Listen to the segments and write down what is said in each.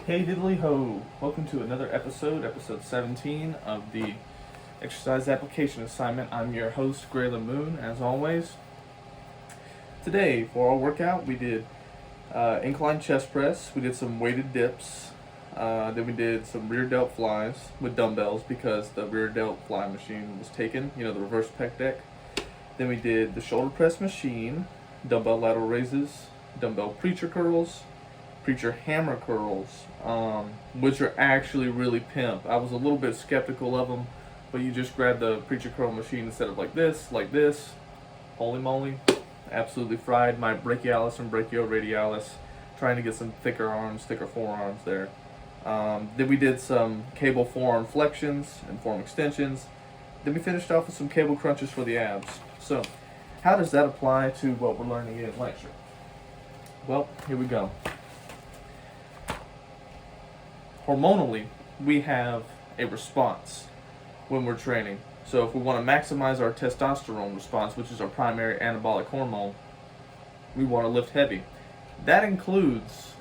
Hey diddly ho! Welcome to another episode 17 of the exercise application assignment. I'm your host, Grayla Moon, as always. Today, for our workout, we did incline chest press, we did some weighted dips, then we did some rear delt flies with dumbbells because the rear delt fly machine was taken, the reverse pec deck. Then we did the shoulder press machine, dumbbell lateral raises, dumbbell preacher curls, preacher hammer curls, which are actually really pimp. I was a little bit skeptical of them, but you just grab the preacher curl machine instead of like this. Holy moly, absolutely fried my brachialis and brachioradialis, trying to get some thicker forearms there. Then we did some cable forearm flexions and forearm extensions. Then we finished off with some cable crunches for the abs. So, how does that apply to what we're learning in lecture? Well, here we go. Hormonally, we have a response when we're training. So if we want to maximize our testosterone response, which is our primary anabolic hormone, we want to lift heavy. That includes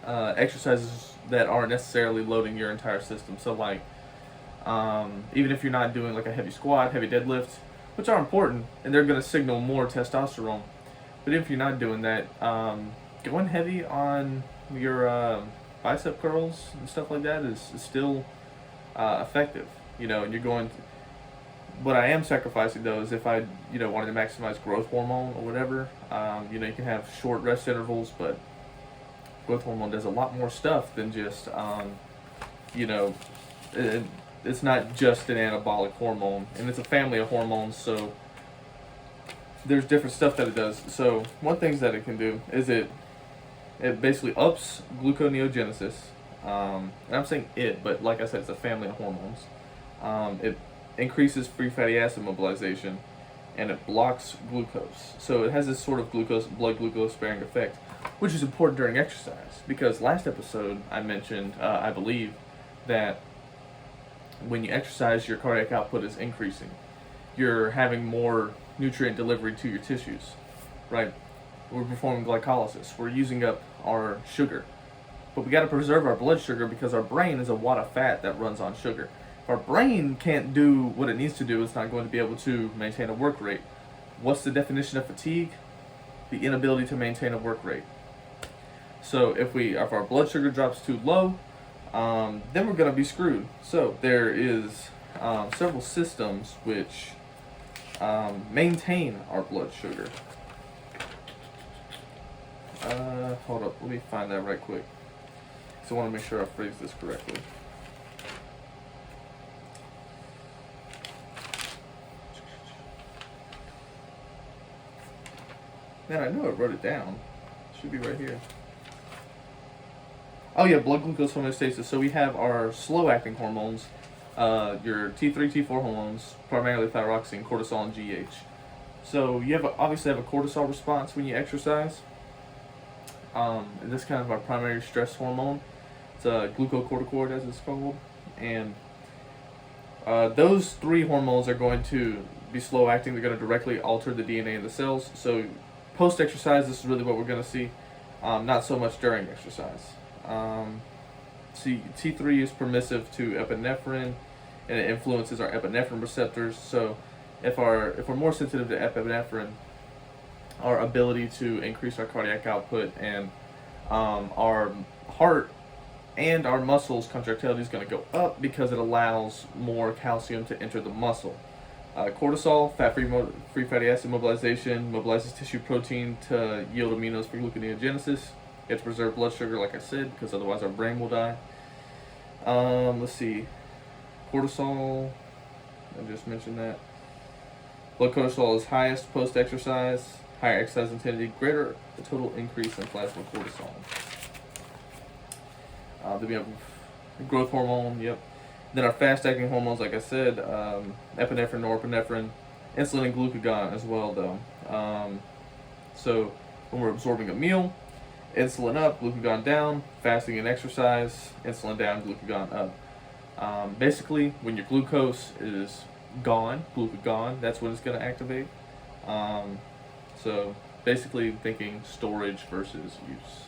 exercises that aren't necessarily loading your entire system. So like, even if you're not doing like a heavy squat, heavy deadlift, which are important, and they're going to signal more testosterone. But if you're not doing that, going heavy on your bicep curls and stuff like that is still effective, and you're going to, what I am sacrificing though is if I, wanted to maximize growth hormone or whatever, you can have short rest intervals, but growth hormone does a lot more stuff than just, it's not just an anabolic hormone, and it's a family of hormones, so there's different stuff that it does. So one thing that it can do is it basically ups gluconeogenesis, and I'm saying it, but like I said, it's a family of hormones. It increases free fatty acid mobilization, and it blocks glucose. So it has this sort of blood glucose sparing effect, which is important during exercise, because last episode I mentioned, I believe, that when you exercise, your cardiac output is increasing. You're having more nutrient delivery to your tissues, right? We're performing glycolysis. We're using up our sugar. But we got to preserve our blood sugar because our brain is a wad of fat that runs on sugar. If our brain can't do what it needs to do, it's not going to be able to maintain a work rate. What's the definition of fatigue? The inability to maintain a work rate. So if our blood sugar drops too low, then we're going to be screwed. So there is several systems which maintain our blood sugar. Hold up, let me find that right quick. So I want to make sure I phrase this correctly. Man, I know I wrote it down. It should be right here. Oh yeah, blood glucose homeostasis. So we have our slow-acting hormones, your T3, T4 hormones, primarily thyroxine, cortisol, and GH. So you obviously have a cortisol response when you exercise. And this is kind of our primary stress hormone. It's a glucocorticoid, as it's called. And those three hormones are going to be slow acting. They're going to directly alter the DNA in the cells. So post-exercise, this is really what we're going to see. Not so much during exercise. T3 is permissive to epinephrine, and it influences our epinephrine receptors. So if we're more sensitive to epinephrine, our ability to increase our cardiac output and our heart and our muscles contractility is going to go up because it allows more calcium to enter the muscle. Cortisol, free fatty acid mobilization, mobilizes tissue protein to yield aminos for gluconeogenesis. You have to preserve blood sugar, like I said, because otherwise our brain will die. Let's see. Cortisol, I just mentioned that. Blood cortisol is highest post-exercise. Higher exercise intensity, greater the total increase in plasma cortisol. Then we have growth hormone, yep. Then our fast-acting hormones, like I said, epinephrine, norepinephrine, insulin, and glucagon as well, though. So when we're absorbing a meal, insulin up, glucagon down. Fasting and exercise, insulin down, glucagon up. Basically, when your glucose is gone, glucagon, that's when it's going to activate. So basically thinking storage versus use.